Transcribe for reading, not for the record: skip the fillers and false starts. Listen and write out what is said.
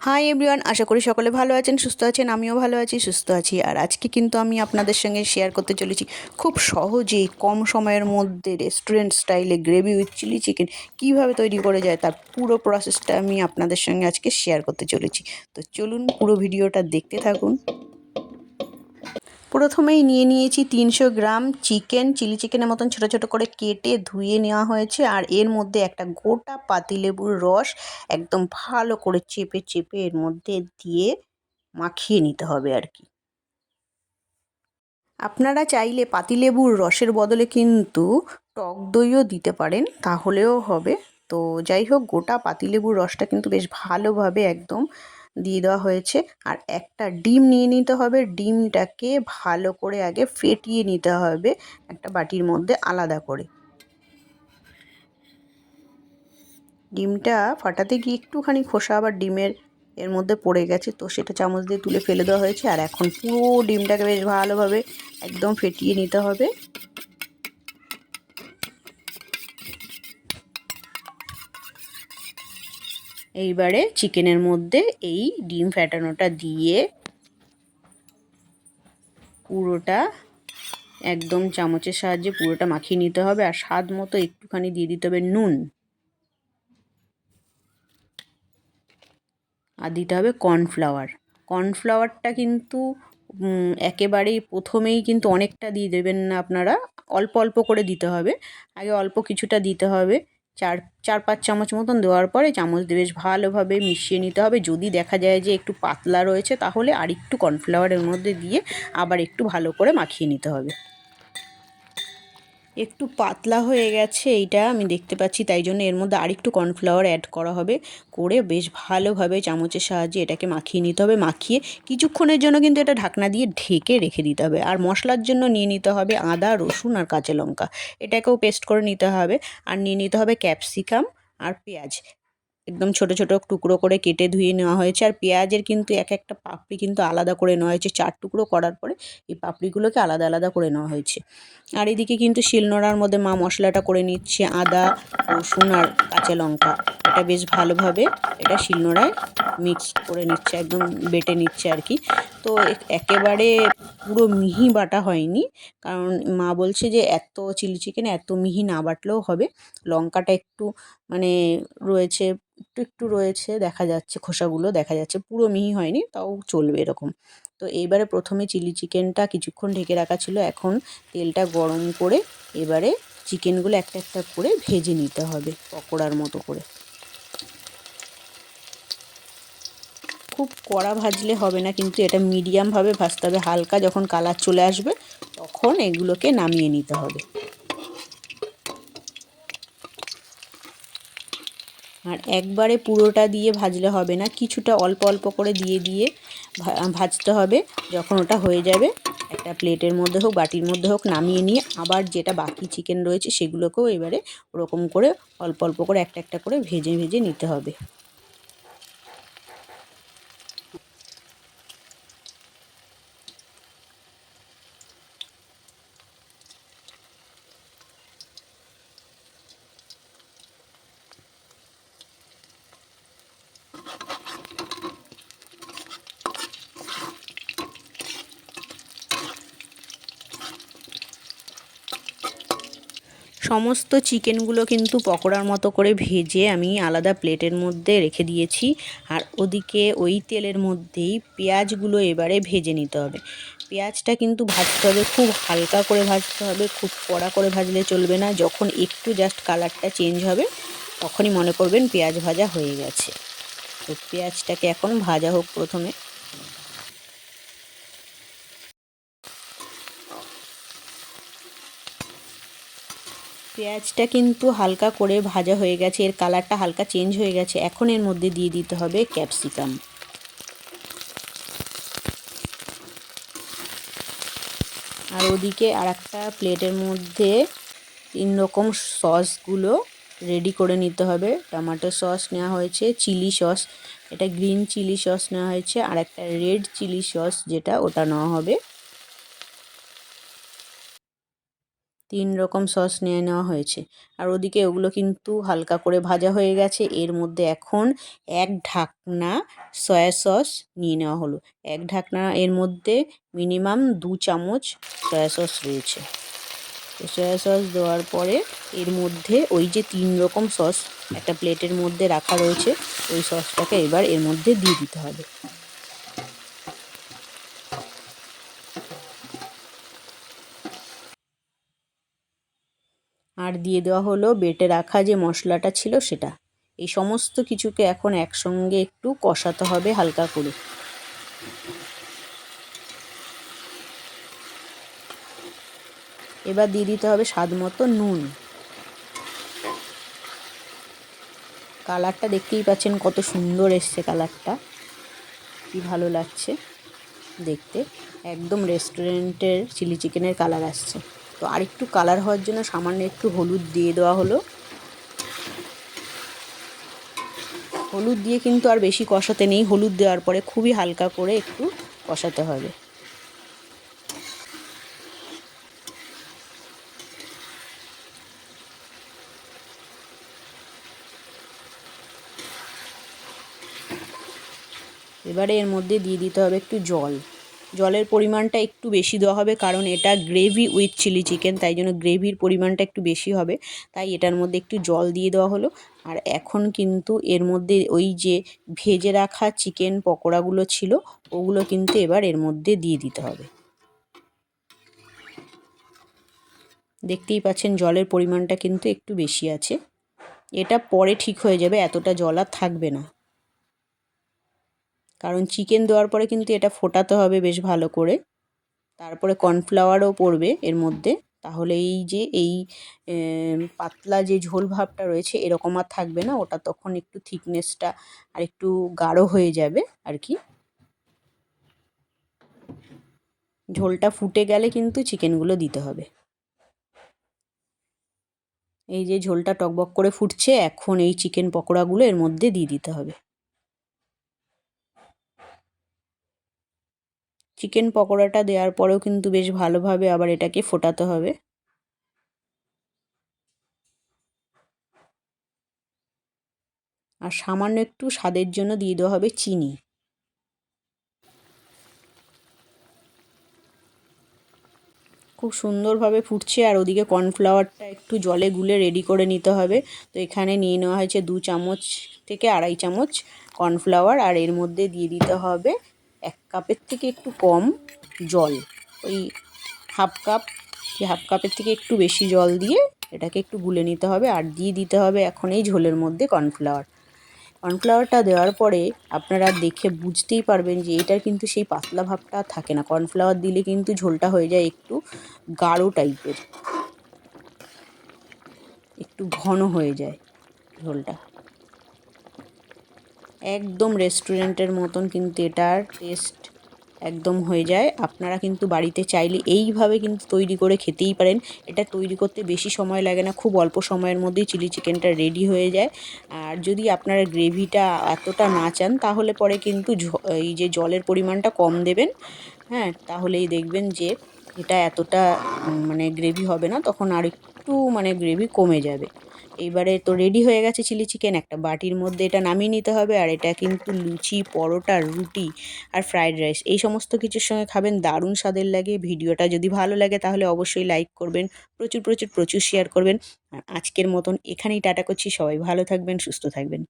Hi everyone, আশা করি সকলে ভালো আছেন, সুস্থ আছেন। আমিও ভালো আছি, সুস্থ আছি। আর আজকে কিন্তু আমি আপনাদের সঙ্গে শেয়ার করতে চলেছি খুব সহজেই কম সময়ের মধ্যে রেস্টুরেন্ট স্টাইলে গ্রেভি উইথ চিলি চিকেন কীভাবে তৈরি করে যায় তার পুরো প্রসেসটা আমি আপনাদের সঙ্গে আজকে শেয়ার করতে চলেছি। তো চলুন পুরো ভিডিওটা দেখতে থাকুন। প্রথমেই নিয়ে নিয়েছি 300 গ্রাম চিকেন, চিলি চিকেনের মতন ছোটো ছোটো করে কেটে ধুয়ে নেওয়া হয়েছে। আর এর মধ্যে একটা গোটা পাতিলেবুর রস একদম ভালো করে চেপে চেপে এর মধ্যে দিয়ে মাখিয়ে নিতে হবে আর কি। আপনারা চাইলে পাতিলেবুর রসের বদলে কিন্তু টক দইও দিতে পারেন, তাহলেও হবে। তো যাই হোক, গোটা পাতিলেবুর রসটা কিন্তু বেশ ভালোভাবে একদম দিয়ে দেওয়া হয়েছে। আর একটা ডিম নিয়ে নিতে হবে, ডিমটাকে ভালো করে আগে ফেটিয়ে নিতে হবে একটা বাটির মধ্যে আলাদা করে। ডিমটা ফাটাতে গিয়ে একটুখানি খোসা আবার ডিমের এর মধ্যে পড়ে গেছে, তো সেটা চামচ দিয়ে তুলে ফেলে দেওয়া হয়েছে। আর এখন পুরো ডিমটাকে বেশ ভালোভাবে একদম ফেটিয়ে নিতে হবে। এইবারে চিকেনের মধ্যে এই ডিম ফেটানোটা দিয়ে পুরোটা একদম চামচের সাহায্যে পুরোটা মাখিয়ে নিতে হবে। আর স্বাদ মতো একটুখানি দিয়ে দিতে হবে নুন, আর দিতে হবে কর্নফ্লাওয়ার। কর্নফ্লাওয়ারটা কিন্তু একেবারেই প্রথমেই কিন্তু অনেকটা দিয়ে দেবেন না আপনারা, অল্প অল্প করে দিতে হবে। আগে অল্প কিছুটা দিতে হবে, চার চার পাঁচ চামচ মতন দেওয়ার পরে চামচ দিয়ে বেশ ভালোভাবে মিশিয়ে নিতে হবে। যদি দেখা যায় যে একটু পাতলা রয়েছে তাহলে আর একটু কর্নফ্লাওয়ারের মধ্যে দিয়ে আবার একটু ভালো করে মাখিয়ে নিতে হবে। একটু পাতলা হয়ে গেছে এইটা আমি দেখতে পাচ্ছি, তাই জন্য এর মধ্যে আরেকটু কর্নফ্লাওয়ার অ্যাড করা হবে। করে বেশ ভালোভাবে চামচের সাহায্যে এটাকে মাখিয়ে নিতে হবে। মাখিয়ে কিছুক্ষণের জন্য কিন্তু এটা ঢাকনা দিয়ে ঢেকে রেখে দিতে হবে। আর মশলার জন্য নিয়ে নিতে হবে আদা, রসুন আর কাঁচা লঙ্কা, এটাকেও পেস্ট করে নিতে হবে। আর নিয়ে নিতে হবে ক্যাপসিকাম আর পেঁয়াজ, একদম ছোট ছোট টুকরো করে কেটে ধুয়ে নেওয়া হয়েছে। আর পেঁয়াজের কিন্তু এক একটা পাপড়ি কিন্তু আলাদা করে নেওয়া হয়েছে, 4 টুকরো করার পরে এই পাপড়িগুলোকে আলাদা আলাদা করে নেওয়া হয়েছে। আর এদিকে কিন্তু শিলনোড়ার মধ্যে মা মশলাটা করে নিচ্ছে, আদা, রসুন আর কাঁচা লঙ্কা। এটা বেশ ভালোভাবে এটা শিলনোড়ায় মিক্স করে নিচ্ছে, একদম বেটে নিচ্ছে আর কি। তো একেবারে পুরো মিহি বাটা হয়নি, কারণ মা বলছে যে এত চিলি চিকেন এত মিহি না বাটলেও হবে। লঙ্কাটা একটু মানে রয়েছে, একটু একটু রয়েছে, দেখা যাচ্ছে খোসাগুলো দেখা যাচ্ছে, পুরো মিহি হয়নি, তাও চলবে এরকম। তো এইবারে প্রথমে চিলি চিকেনটা কিছুক্ষণ ঢেকে রাখা ছিল, এখন তেলটা গরম করে এবারে চিকেনগুলো একটা একটা করে ভেজে নিতে হবে পকোড়ার মতো করে। খুব কড়া ভাজলে হবে না, কিন্তু এটা মিডিয়ামভাবে ভাজতে হবে। হালকা যখন কালার চলে আসবে তখন এগুলোকে নামিয়ে নিতে হবে। আর একবারে পুরোটা দিয়ে ভাজলে হবে না, কিছুটা অল্প অল্প করে দিয়ে দিয়ে ভাজতে হবে। যখন ওটা হয়ে যাবে একটা প্লেটের মধ্যে হোক বাটির মধ্যে হোক নামিয়ে নিয়ে আবার যেটা বাকি চিকেন রয়েছে সেগুলোকেও এবারে ওরকম করে অল্প অল্প করে একটা একটা করে ভেজে ভেজে নিতে হবে। সমস্ত চিকেনগুলো কিন্তু পকোড়ার মতো করে ভেজে আমি আলাদা প্লেটের মধ্যে রেখে দিয়েছি। আর ওদিকে ওই তেলের মধ্যেই পেঁয়াজগুলো এবারে ভেজে নিতে হবে। পেঁয়াজটা কিন্তু ভাজতে হবে, খুব হালকা করে ভাজতে হবে, খুব কড়া করে ভাজলে চলবে না। যখন একটু জাস্ট কালারটা চেঞ্জ হবে তখনই মনে করবেন পেঁয়াজ ভাজা হয়ে গেছে। তো পেঁয়াজটাকে এখন ভাজা হোক প্রথমে। পেঁয়াজটা কিন্তু হালকা করে ভাজা হয়ে গেছে, এর কালারটা হালকা চেঞ্জ হয়ে গেছে। এখন এর মধ্যে দিয়ে দিতে হবে ক্যাপসিকাম। আর ওদিকে আর একটা প্লেটের মধ্যে 3 রকম সসগুলো রেডি করে নিতে হবে। টমেটো সস নেওয়া হয়েছে, চিলি সস, এটা গ্রিন চিলি সস নেওয়া হয়েছে, আর একটা রেড চিলি সস যেটা ওটা নেওয়া হবে। 3 রকম সস নিয়ে নেওয়া হয়েছে। আর ওদিকে ওগুলো কিন্তু হালকা করে ভাজা হয়ে গেছে। এর মধ্যে এখন 1 ঢাকনা সয়া সস নিয়ে নেওয়া হলো। 1 ঢাকনা এর মধ্যে মিনিমাম 2 চামচ সয়া সস রয়েছে। তো সয়া সস দেওয়ার পরে এর মধ্যে ওই যে 3 রকম সস একটা প্লেটের মধ্যে রাখা রয়েছে, ওই সসটাকে এবার এর মধ্যে দিয়ে দিতে হবে। আর দিয়ে দেওয়া হলো বেটে রাখা যে মশলাটা ছিল সেটা। এই সমস্ত কিছুকে এখন একসঙ্গে একটু কষাতে হবে হালকা করে। এবার দিয়ে দিতে হবে স্বাদ মতো নুন। কালারটা দেখতেই পাচ্ছেন কত সুন্দর এসছে কালারটা, কি ভালো লাগছে দেখতে, একদম রেস্টুরেন্টের চিলি চিকেনের কালার আসছে। তো আরেকটু কালার হওয়ার জন্য সামান্য একটু হলুদ দিয়ে দেওয়া হলো। হলুদ দিয়ে কিন্তু আর বেশি কষাতে নেই, হলুদ দেওয়ার পরে খুবই হালকা করে একটু কষাতে হবে। এবারে এর মধ্যে দিয়ে দিতে হবে একটু জল। জলের পরিমাণটা একটু বেশি দেওয়া হবে, কারণ এটা গ্রেভি উইথ চিলি চিকেন, তাই জন্য গ্রেভির পরিমাণটা একটু বেশি হবে, তাই এটার মধ্যে একটু জল দিয়ে দেওয়া হলো। আর এখন কিন্তু এর মধ্যে ওই যে ভেজে রাখা চিকেন পকোড়াগুলো ছিল, ওগুলো কিন্তু এবার এর মধ্যে দিয়ে দিতে হবে। দেখতেই পাচ্ছেন জলের পরিমাণটা কিন্তু একটু বেশি আছে। এটা পরে ঠিক হয়ে যাবে, এতটা জল আর থাকবে না, কারণ চিকেন দেওয়ার পরে কিন্তু এটা ফোটাতে হবে বেশ ভালো করে। তারপরে কর্নফ্লাওয়ারও পড়বে এর মধ্যে, তাহলে এই যে এই পাতলা যে ঝোল ভাবটা রয়েছে এরকম আর থাকবে না, ওটা তখন একটু থিকনেসটা আর একটু গাঢ় হয়ে যাবে আর কি। ঝোলটা ফুটে গেলে কিন্তু চিকেনগুলো দিতে হবে। এই যে ঝোলটা টকবক করে ফুটছে, এখন এই চিকেন পকোড়াগুলো এর মধ্যে দিয়ে দিতে হবে। চিকেন পকোড়াটা দেওয়ার পরেও কিন্তু বেশ ভালোভাবে আবার এটাকে ফোটাতে হবে। আর সামান্য একটু স্বাদের জন্য দিয়ে দেওয়া হবে চিনি। খুব সুন্দরভাবে ফুটছে, আর ওদিকে কর্নফ্লাওয়ারটা একটু জলে গুলে রেডি করে নিতে হবে। তো এখানে নিয়ে নেওয়া হয়েছে 2 চামচ থেকে 2.5 চামচ কর্নফ্লাওয়ার, আর এর মধ্যে দিয়ে দিতে হবে 1 কাপের থেকে একটু কম জল, ওই হাফ কাপের থেকে একটু বেশি জল দিয়ে এটাকে একটু গুলে নিতে হবে। আর দিয়ে দিতে হবে এখন এই ঝোলের মধ্যে কর্নফ্লাওয়ারটা দেওয়ার পরে আপনারা দেখে বুঝতেই পারবেন যে এটার কিন্তু সেই পাতলা ভাবটা থাকে না। কর্নফ্লাওয়ার দিলে কিন্তু ঝোলটা হয়ে যায় একটু গাঢ় টাইপের, একটু ঘন হয়ে যায় ঝোলটা। একদম রেস্টুরেন্টের মতন কিন্তু এটার টেস্ট একদম হয়ে যায়। আপনারা কিন্তু বাড়িতে চাইলে এইভাবে কিন্তু তৈরি করে খেতেই পারেন। এটা তৈরি করতে বেশি সময় লাগে না, খুব অল্প সময়ের মধ্যেই চিলি চিকেনটা রেডি হয়ে যায়। আর যদি আপনারা গ্রেভিটা এতটা না চান, তাহলে পরে কিন্তু এই যে জলের পরিমাণটা কম দেবেন, হ্যাঁ, তাহলেই দেখবেন যে এটা এতটা মানে গ্রেভি হবে না, তখন আর একটু মানে গ্রেভি কমে যাবে। এইবারে তো রেডি হয়ে গেছে চিলি চিকেন, একটা বাটির মধ্যে এটা নামিয়ে নিতে হবে। আর এটা কিন্তু লুচি, পরোটা, রুটি আর ফ্রায়েড রাইস এই সমস্ত কিছুর সঙ্গে খাবেন, দারুণ স্বাদের লাগে। ভিডিওটা যদি ভালো লাগে তাহলে অবশ্যই লাইক করবেন, প্রচুর শেয়ার করবেন। আজকের মতন এখানেই টাটা করছি, সবাই ভালো থাকবেন, সুস্থ থাকবেন।